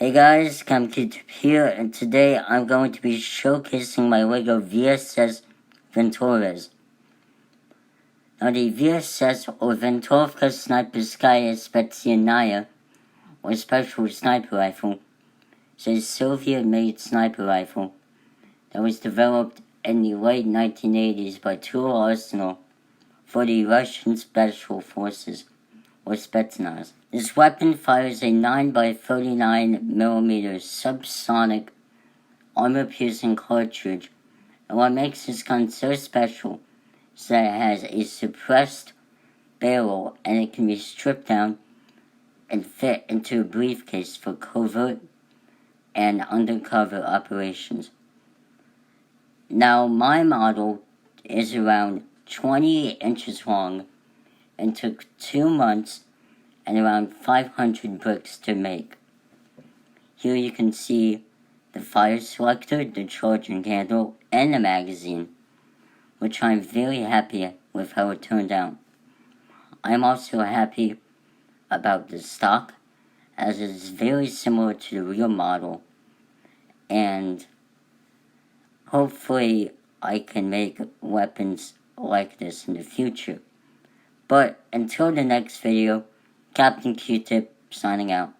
Hey guys, Captain here, and today I'm going to be showcasing my LEGO VSS Venturas. Now the VSS or Venturovka Sniperskaya Specialnaya, or Special Sniper Rifle, is a Soviet-made sniper rifle that was developed in the late 1980s by Tool Arsenal for the Russian Special Forces, or Spetsnaz. This weapon fires a 9x39mm subsonic armor-piercing cartridge, and what makes this gun so special is that it has a suppressed barrel and it can be stripped down and fit into a briefcase for covert and undercover operations. Now, my model is around 28 inches long and took 2 months and around 500 bricks to make. Here you can see the fire selector, the charging handle, and the magazine, which I'm very happy with how it turned out. I'm also happy about the stock, as it is very similar to the real model, and hopefully I can make weapons like this in the future. But until the next video, Captain Q-Tip signing out.